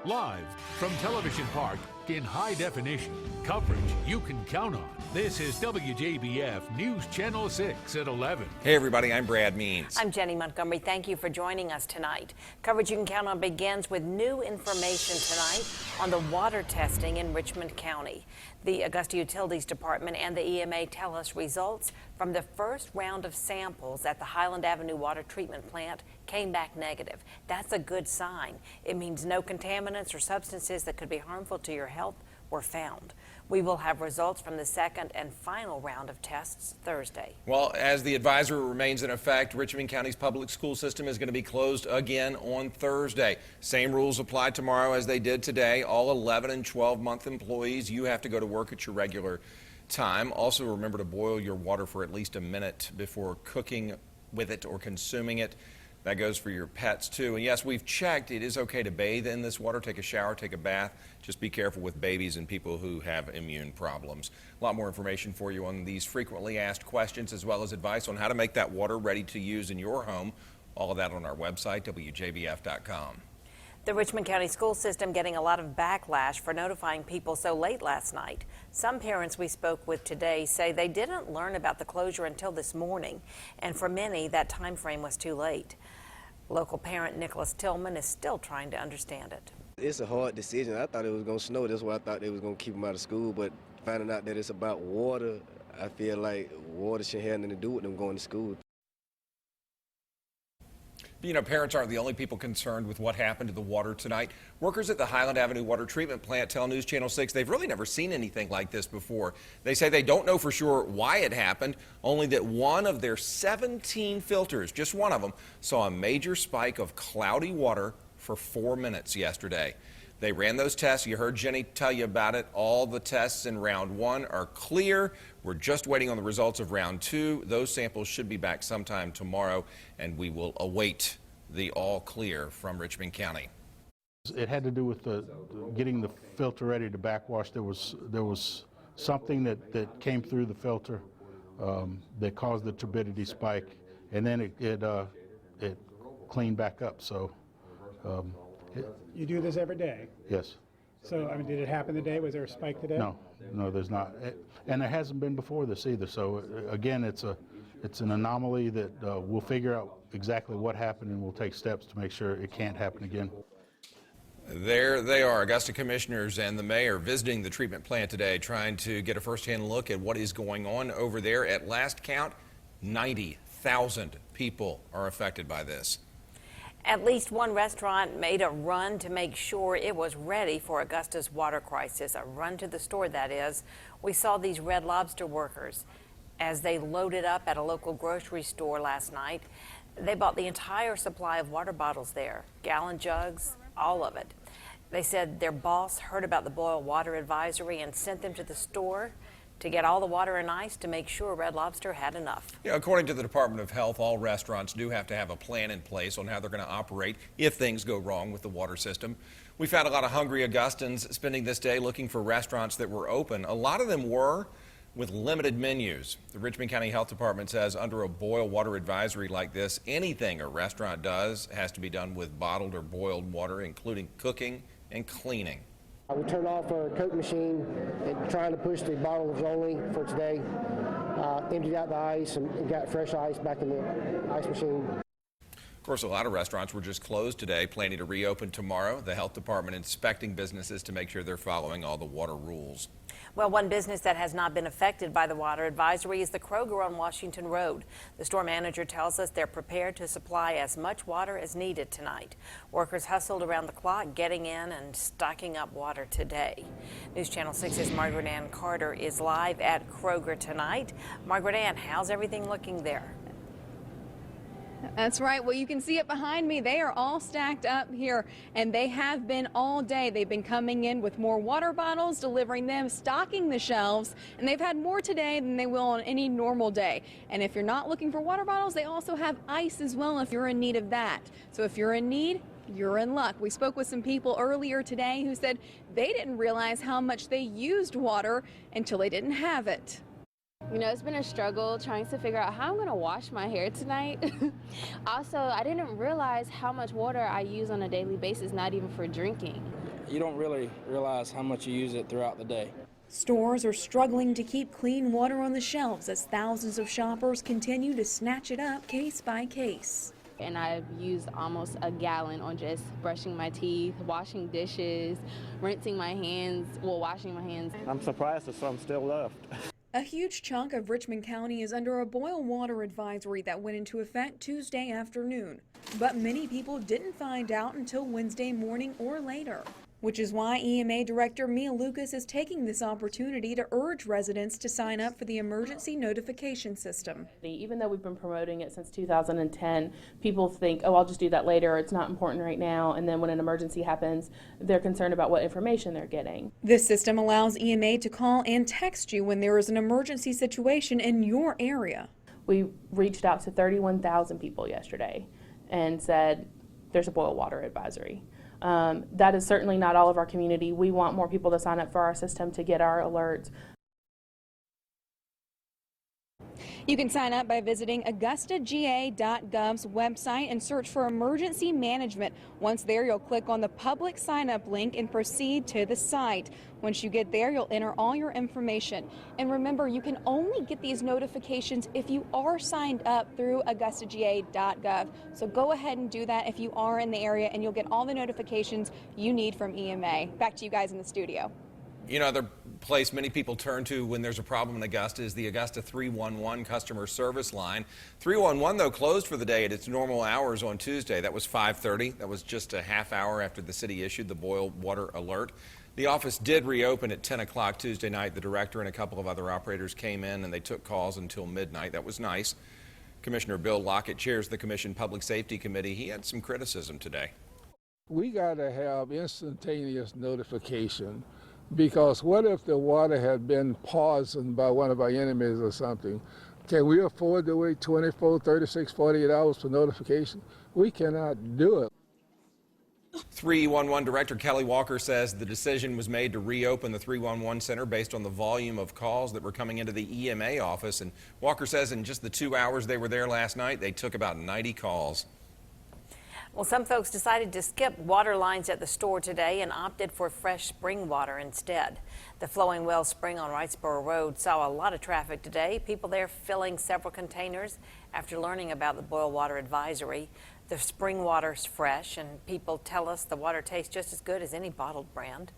Live from Television Park in high definition, coverage you can count on. This is WJBF News Channel 6 at 11. Hey everybody, I'm Brad Means. I'm Jenny Montgomery. Thank you for joining us tonight. Coverage you can count on begins with new information tonight on the water testing in Richmond County. The Augusta Utilities Department and the EMA tell us results from the first round of samples at the Highland Avenue Water Treatment Plant came back negative. That's a good sign. It means no contaminants or substances that could be harmful to your health were found. We will have results from the second and final round of tests Thursday. Well, as the advisory remains in effect, Richmond County's public school system is going to be closed again on Thursday. Same rules apply tomorrow as they did today. All 11 and 12-month employees, you have to go to work at your regular time. Also, remember to boil your water for at least a minute before cooking with it or consuming it. That goes for your pets, too. And yes, we've checked. It is okay to bathe in this water, take a shower, take a bath. Just be careful with babies and people who have immune problems. A lot more information for you on these frequently asked questions, as well as advice on how to make that water ready to use in your home. All of that on our website, WJBF.com. The Richmond County school system getting a lot of backlash for notifying people so late last night. Some parents we spoke with today say they didn't learn about the closure until this morning, and for many, that time frame was too late. Local parent Nicholas Tillman is still trying to understand it. It's a hard decision. I thought it was going to snow. That's why I thought they was going to keep them out of school. But finding out that it's about water, I feel like water shouldn't have nothing to do with them going to school. You know, parents aren't the only people concerned with what happened to the water tonight. Workers at the Highland Avenue Water Treatment Plant tell News Channel 6 they've really never seen anything like this before. They say they don't know for sure why it happened, only that one of their 17 filters, just one of them, saw a major spike of cloudy water for 4 minutes yesterday. They ran those tests. You heard Jenny tell you about it. All the tests in round 1 are clear. We're just waiting on the results of round 2. Those samples should be back sometime tomorrow, and we will await the all clear from Richmond County. It had to do with getting the filter ready to backwash. There was something that came through the filter that caused the turbidity spike, and then it cleaned back up. So. You do this every day? Yes. So, I mean, did it happen today? Was there a spike today? No, there's not. And there hasn't been before this either. So, again, it's an anomaly that we'll figure out exactly what happened, and we'll take steps to make sure it can't happen again. There they are, Augusta commissioners and the mayor visiting the treatment plant today, trying to get a first-hand look at what is going on over there. At last count, 90,000 people are affected by this. At least one restaurant made a run to make sure it was ready for Augusta's water crisis. A run to the store, that is. We saw these Red Lobster workers as they loaded up at a local grocery store last night. They bought the entire supply of water bottles there, gallon jugs, all of it. They said their boss heard about the boil water advisory and sent them to the store to get all the water and ice to make sure Red Lobster had enough. Yeah, according to the Department of Health, all restaurants do have to have a plan in place on how they're going to operate if things go wrong with the water system. We found a lot of hungry Augustans spending this day looking for restaurants that were open. A lot of them were with limited menus. The Richmond County Health Department says under a boil water advisory like this, anything a restaurant does has to be done with bottled or boiled water, including cooking and cleaning. We turned off our Coke machine and trying to push the bottles only for today. Emptied out the ice and got fresh ice back in the ice machine. Of course, a lot of restaurants were just closed today, planning to reopen tomorrow. The health department inspecting businesses to make sure they're following all the water rules. Well, one business that has not been affected by the water advisory is the Kroger on Washington Road. The store manager tells us they're prepared to supply as much water as needed tonight. Workers hustled around the clock getting in and stocking up water today. News Channel 6's Margaret-Ann Carter is live at Kroger tonight. Margaret-Ann, how's everything looking there? That's right. Well, you can see it behind me. They are all stacked up here, and they have been all day. They've been coming in with more water bottles, delivering them, stocking the shelves, and they've had more today than they will on any normal day. And if you're not looking for water bottles, they also have ice as well if you're in need of that. So if you're in need, you're in luck. We spoke with some people earlier today who said they didn't realize how much they used water until they didn't have it. You know, it's been a struggle trying to figure out how I'm going to wash my hair tonight. Also, I didn't realize how much water I use on a daily basis, not even for drinking. You don't really realize how much you use it throughout the day. Stores are struggling to keep clean water on the shelves as thousands of shoppers continue to snatch it up case by case. And I've used almost a gallon on just brushing my teeth, washing dishes, rinsing my hands, washing my hands. I'm surprised there's some still left. A huge chunk of Richmond County is under a boil water advisory that went into effect Tuesday afternoon. But many people didn't find out until Wednesday morning or later, which is why EMA Director Mia Lucas is taking this opportunity to urge residents to sign up for the emergency notification system. Even though we've been promoting it since 2010, people think, oh, I'll just do that later, it's not important right now, and then when an emergency happens, they're concerned about what information they're getting. This system allows EMA to call and text you when there is an emergency situation in your area. We reached out to 31,000 people yesterday and said, there's a boil water advisory. That is certainly not all of our community. We want more people to sign up for our system to get our alerts. You can sign up by visiting AugustaGA.gov's website and search for emergency management. Once there, you'll click on the public sign up link and proceed to the site. Once you get there, you'll enter all your information. And remember, you can only get these notifications if you are signed up through AugustaGA.gov. So go ahead and do that if you are in the area, and you'll get all the notifications you need from EMA. Back to you guys in the studio. You know, another place many people turn to when there's a problem in Augusta is the Augusta 311 customer service line. 311, though, closed for the day at its normal hours on Tuesday. That was 5:30. That was just a half hour after the city issued the boil water alert. The office did reopen at 10 o'clock Tuesday night. The director and a couple of other operators came in and they took calls until midnight. That was nice. Commissioner Bill Lockett chairs the Commission Public Safety Committee. He had some criticism today. We got to have instantaneous notification. Because what if the water had been poisoned by one of our enemies or something? Can we afford to wait 24, 36, 48 hours for notification? We cannot do it. 311 Director Kelly Walker says the decision was made to reopen the 311 center based on the volume of calls that were coming into the EMA office. And Walker says in just the 2 hours they were there last night, they took about 90 calls. Well, some folks decided to skip water lines at the store today and opted for fresh spring water instead. The Flowing Well Spring on Wrightsboro Road saw a lot of traffic today. People there filling several containers after learning about the boil water advisory. The spring water's fresh, and people tell us the water tastes just as good as any bottled brand.